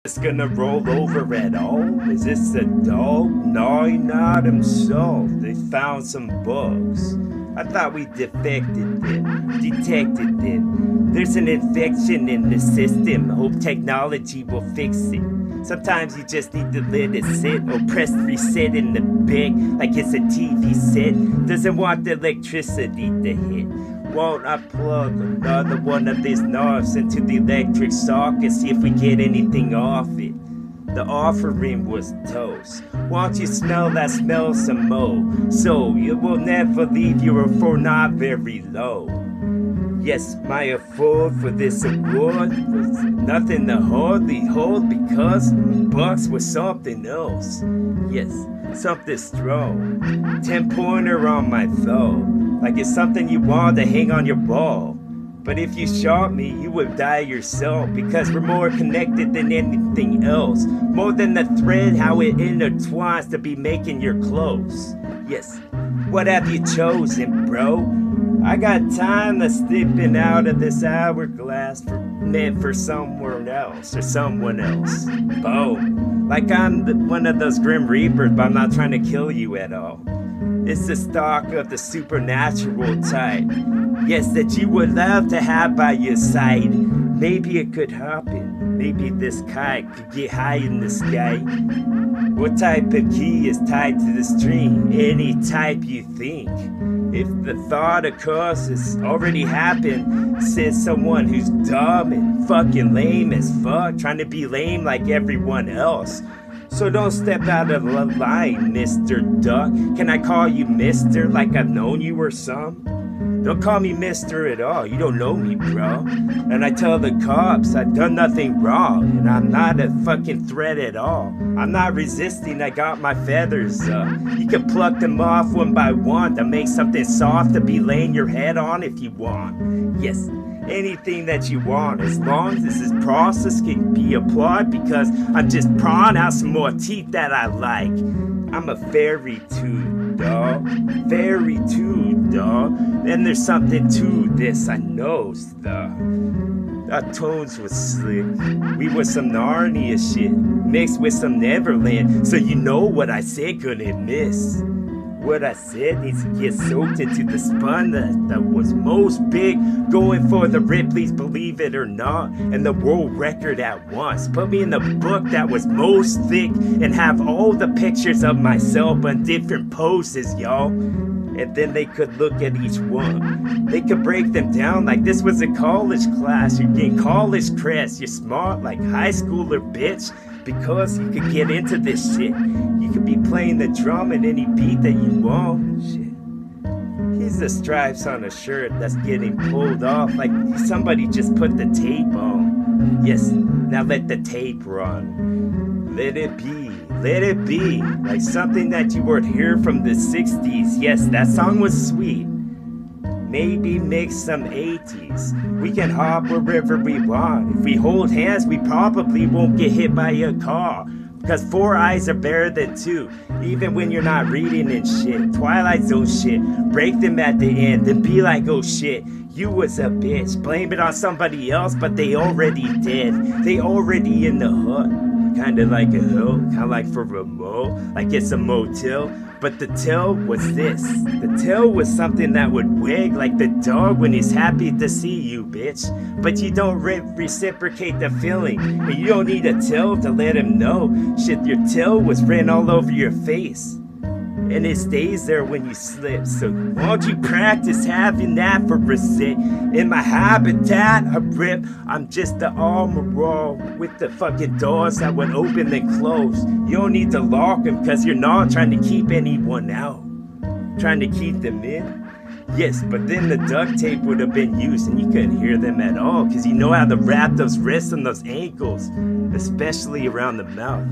It's gonna roll over at all? Is this a dog? No, not himself. They found some bugs. I thought we detected them. There's an infection in the system. Hope technology will fix it. Sometimes you just need to let it sit or press reset in the bed like it's a TV set. Doesn't want the electricity to hit. Won't I plug another one of these knobs into the electric socket, see if we get anything off it? The offering was toast. Won't you smell that smell some more? So you will never leave your for not very low. Yes, my afford for this award was nothing to hardly hold because bucks was something else. Yes, something strong. 10-pointer on my thumb. Like it's something you want to hang on your ball. But if you shot me, you would die yourself because we're more connected than anything else. More than the thread, how it intertwines to be making your clothes. Yes, what have you chosen, bro? I got time to slipping out of this hourglass meant for somewhere else or someone else. Boom. Like I'm one of those Grim Reapers, but I'm not trying to kill you at all. It's the stock of the supernatural type. Yes, that you would love to have by your side. Maybe it could happen. Maybe this kite could get high in the sky. What type of key is tied to the string? Any type you think. If the thought occurs, it's already happened, says someone who's dumb and fucking lame as fuck, trying to be lame like everyone else. So don't step out of the line, Mr. Duck. Can I call you Mr. like I've known you or some? Don't call me Mr. at all, you don't know me, bro. And I tell the cops I've done nothing wrong, and I'm not a fucking threat at all. I'm not resisting, I got my feathers up. You can pluck them off one by one to make something soft to be laying your head on if you want. Yes, anything that you want, as long as this process can be applied, because I'm just pawing out some more teeth that I like. I'm a fairy too, dawg. Fairy too, dawg. And there's something to this, I knows, the our tones was slick. We was some Narnia shit, mixed with some Neverland, so you know what I said couldn't miss. What I said needs to get soaked into the spun that was most big. Going for the Ripley's, believe it or not, and the world record at once. Put me in the book that was most thick and have all the pictures of myself on different poses, y'all. And then they could look at each one. They could break them down like this was a college class. You're getting college crest. You're smart like high schooler, bitch. Because you could get into this shit. You could be playing the drum in any beat that you want. Shit. Here's the stripes on a shirt that's getting pulled off like somebody just put the tape on. Yes, now let the tape run. Let it be. Let it be. Like something that you would hear from the 60s. Yes, that song was sweet. Maybe mix some 80s. We can hop wherever we want. If we hold hands, we probably won't get hit by a car. Because 4 eyes are better than 2. Even when you're not reading and shit. Twilight Zone shit. Break them at the end. Then be like, oh shit, you was a bitch. Blame it on somebody else, but they already dead. They already in the hut. Kinda like a hill, kinda like for remote, like it's a motel. But the tail was this. The tail was something that would wag like the dog when he's happy to see you, bitch. But you don't reciprocate the feeling. And you don't need a tail to let him know. Shit, your tail was written all over your face. And it stays there when you slip. So won't you practice having that for a sit? In my habitat, a rip. I'm just the armor with the fucking doors that would open and close. You don't need to lock them because you're not trying to keep anyone out. Trying to keep them in. Yes, but then the duct tape would have been used and you couldn't hear them at all because you know how to wrap those wrists and those ankles, especially around the mouth.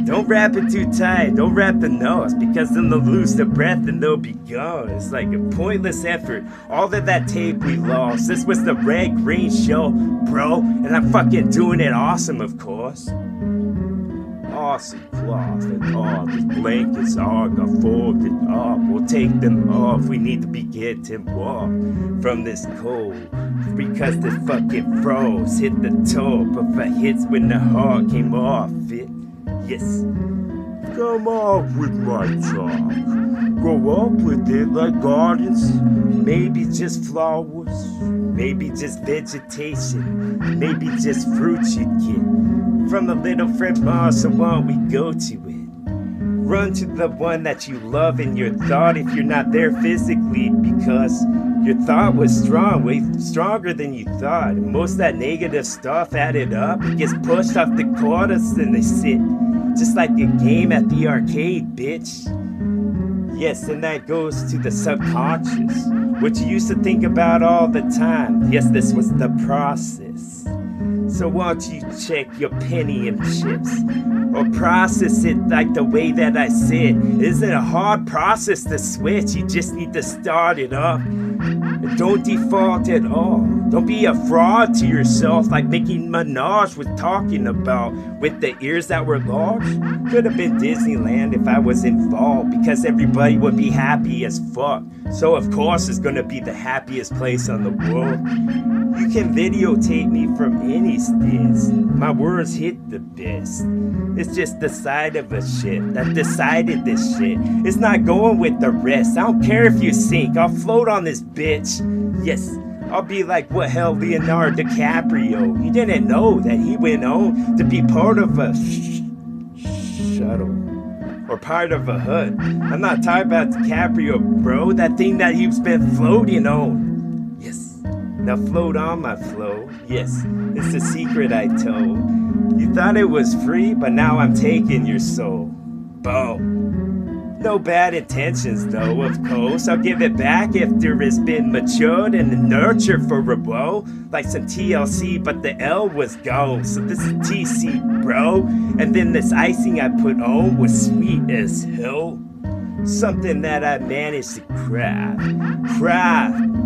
Don't wrap it too tight, don't wrap the nose, because then they'll lose their breath and they'll be gone. It's like a pointless effort. All of that tape we lost. This was the Red Green Show, bro, and I'm fucking doing it awesome, of course. awesome cloth and all these blankets all got folded up. We'll take them off, we need to be getting warm from this cold, because this fucking froze hit the toe, but the hits when the heart came off it. Yes, come off with my talk, grow up with it like gardens, maybe just flowers, maybe just vegetation, maybe just fruit you'd get from the little Fred Mars. So won't we go to it? Run to the one that you love in your thought if you're not there physically, because your thought was strong, way stronger than you thought. And most of that negative stuff added up, it gets pushed off the corners and they sit just like a game at the arcade, bitch. Yes, and that goes to the subconscious, what you used to think about all the time. Yes, this was the process. So why don't you check your penny and chips, or process it like the way that I said. It isn't a hard process to switch, you just need to start it up. And don't default at all. Don't be a fraud to yourself like Nicki Minaj was talking about with the ears that were large. Could have been Disneyland if I was involved, because everybody would be happy as fuck. So of course it's gonna be the happiest place on the world. You can videotape me from any stance. My words hit the best. It's just the side of a ship that decided this shit. It's not going with the rest. I don't care if you sink, I'll float on this bitch. Yes, I'll be like what hell Leonardo DiCaprio. He didn't know that he went on to be part of a shuttle. Or part of a hut. I'm not talking about DiCaprio, bro. That thing that he's been floating on. Yes. Now float on my flow. Yes, it's a secret I told. You thought it was free, but now I'm taking your soul. Boom. No bad intentions though, of course. I'll give it back after it's been matured and nurtured for a woe. Like some TLC, but the L was gone. So this is TC, bro. And then this icing I put on was sweet as hell. Something that I managed to craft,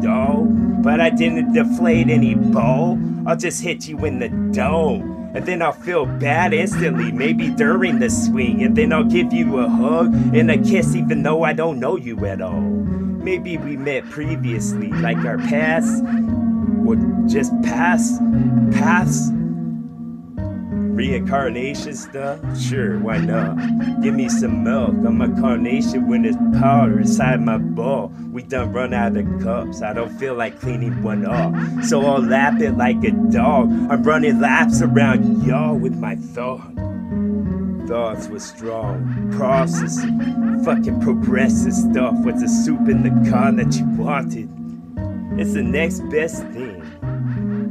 dog. But I didn't deflate any bowl. I'll just hit you in the dome. And then I'll feel bad instantly, maybe during the swing. And then I'll give you a hug and a kiss even though I don't know you at all. Maybe we met previously, like our paths would just paths. Reincarnation stuff? Sure, why not? Give me some milk. I'm a carnation when it's powder inside my ball. We done run out of cups. I don't feel like cleaning one off. So I'll lap it like a dog. I'm running laps around y'all with my thought. Thoughts were strong. Processing. Fucking progressive stuff. What's the soup in the con that you wanted? It's the next best thing.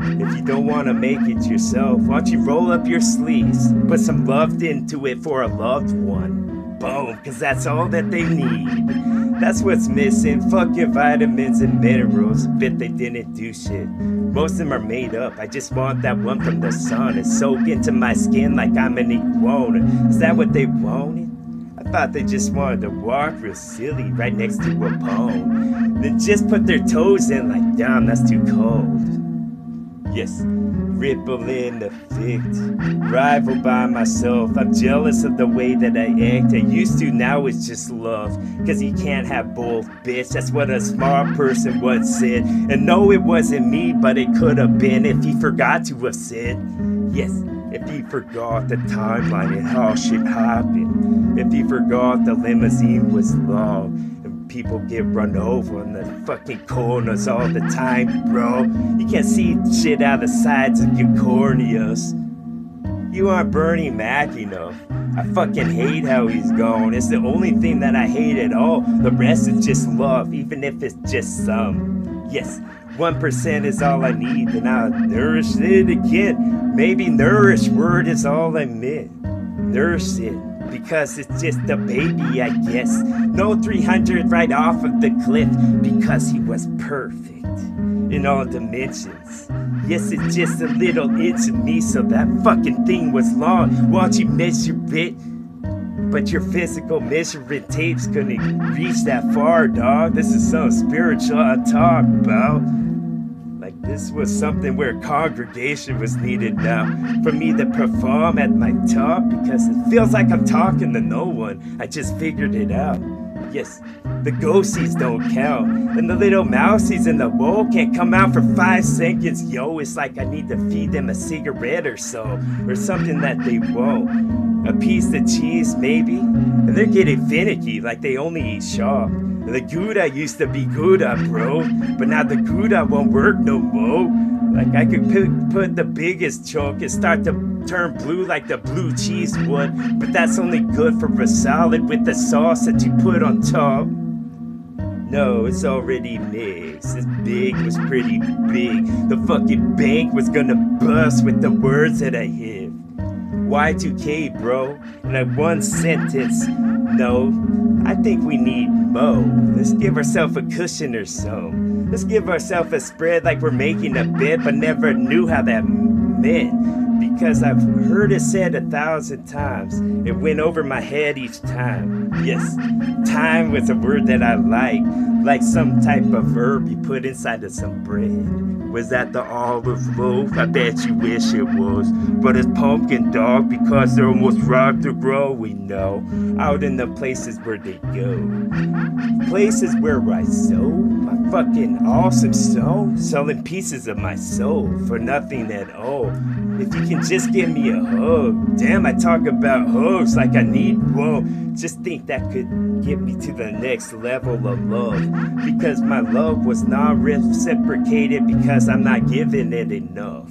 If you don't want to make it yourself, why don't you roll up your sleeves, put some love into it for a loved one. Boom, cause that's all that they need. That's what's missing. Fuck your vitamins and minerals. Bet they didn't do shit. Most of them are made up. I just want that one from the sun and soak into my skin like I'm an iguana. Is that what they wanted? I thought they just wanted to walk real silly right next to a pond. Then just put their toes in like, damn, that's too cold. Yes, ripple in effect, rival by myself. I'm jealous of the way that I act. I used to, now it's just love. Cause you can't have both, bitch. That's what a smart person once said. And no, it wasn't me, but it could have been if he forgot to have said. Yes, if he forgot the timeline and how shit happened. If he forgot the limousine was long. People get run over in the fucking corners all the time, bro. You can't see shit out the sides of your corneas. You aren't Bernie Mac enough. I fucking hate how he's gone. It's the only thing that I hate at all. The rest is just love, even if it's just some. Yes, 1% is all I need, and I'll nourish it again. Maybe nourish word is all I meant. Nourish it. Because it's just a baby, I guess. No 300 right off of the cliff because he was perfect in all dimensions. Yes, it's just a little inch of me, so that fucking thing was long. Why don't you measure it? But your physical measuring tapes couldn't reach that far, dog. This is some spiritual talk, bro. Like This was something where congregation was needed now for me to perform at my top, because it feels like I'm talking to no one. I just figured it out. Yes, the ghosties don't count, and the little mousies in the bowl can't come out for 5 seconds. Yo, it's like I need to feed them a cigarette or so, or something that they won't. A piece of cheese, maybe? And they're getting finicky, like they only eat sharp. The Gouda used to be Gouda, bro, but now the Gouda won't work no more. Like I could put the biggest chunk and start to turn blue like the blue cheese would, but that's only good for a salad with the sauce that you put on top. No, it's already mixed. This big was pretty big. The fucking bank was gonna bust with the words that I have. Y2K, bro, in that one sentence. No, I think we need mo. Let's give ourselves a cushion or so. Let's give ourselves a spread like we're making a bed, but never knew how that meant. Because I've heard it said 1,000 times. It went over my head each time. Yes, time was a word that I like some type of verb you put inside of some bread. Was that the olive loaf? I bet you wish it was. But it's pumpkin dog because they're almost ripe to grow, we know. Out in the places where they go. Places where I sow my fucking awesome soul. Selling pieces of my soul for nothing at all. If you can just give me a hug. Damn, I talk about hugs like I need one. Just think that could get me to the next level of love. Because my love was not reciprocated because I'm not giving it enough.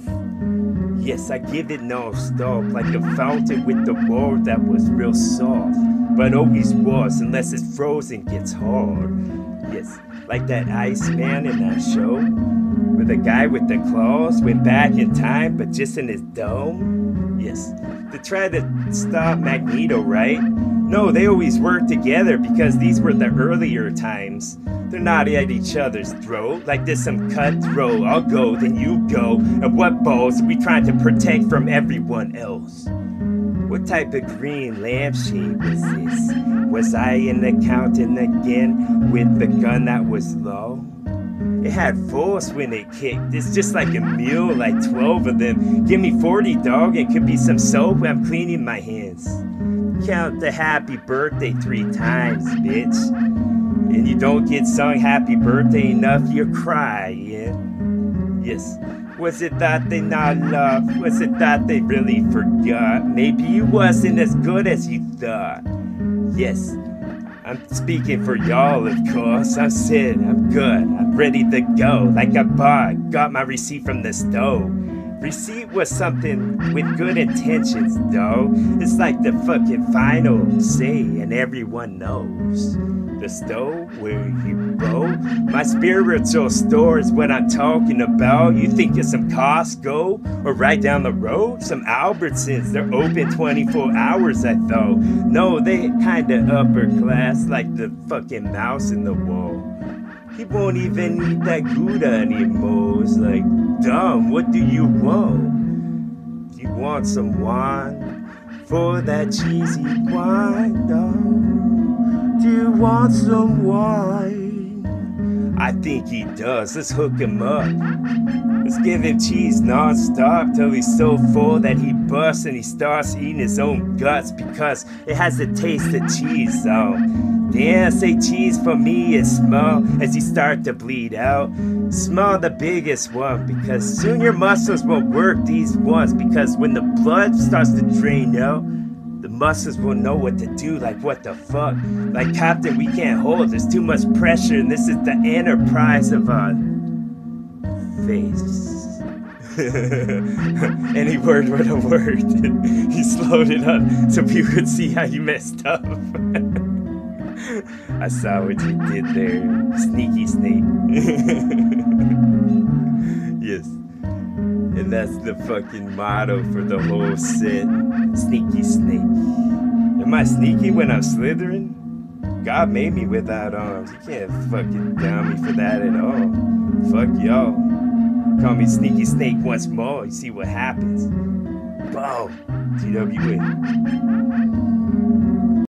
Yes, I give it non-stop, like a fountain with the water that was real soft. But always was, unless it's frozen, gets hard. Yes, like that Iceman in that show, where the guy with the claws went back in time, but just in his dome. Yes, to try to stop Magneto, right? No, they always work together because these were the earlier times. They're not at each other's throat, like there's some cutthroat. I'll go, then you go. And what balls are we trying to protect from everyone else? What type of green lampshade was this? Was I an accountant again with the gun that was low? It had force when it kicked. It's just like a mule, like 12 of them. Give me 40, dog, and could be some soap when I'm cleaning my hands. Count the happy birthday 3 times, bitch. And you don't get sung happy birthday enough, you're crying. Yes. Was it that they not loved? Was it that they really forgot? Maybe you wasn't as good as you thought. Yes. I'm speaking for y'all, of course. I'm set, I'm good, I'm ready to go. Like I got my receipt from the stove. Receipt was something with good intentions, though. It's like the fucking final say, and everyone knows. The stove where you go. My spiritual store is what I'm talking about. You think it's some Costco or right down the road? Some Albertsons, they're open 24 hours, I thought. No, they kinda upper class, like the fucking mouse in the wall. He won't even eat that Gouda anymore. It's like, dumb, what do you want? Do you want some wine? For that cheesy wine, dog? Do you want some wine? I think he does. Let's hook him up. Let's give him cheese non-stop till he's so full that he busts and he starts eating his own guts because it has the taste of cheese, so. Yeah, say cheese for me is small as you start to bleed out. Small the biggest one because soon your muscles won't work these ones because when the blood starts to drain out, the muscles will know what to do, like what the fuck. Like Captain, we can't hold, there's too much pressure and this is the enterprise of our face. Any word with a word. He slowed it up so people could see how you messed up. I saw what you did there, sneaky snake. Yes, and that's the fucking motto for the whole set, sneaky snake. Am I sneaky when I'm slithering? God made me without arms, you can't fucking down me for that at all. Fuck y'all. Call me sneaky snake once more, you see what happens. Boom, TWA.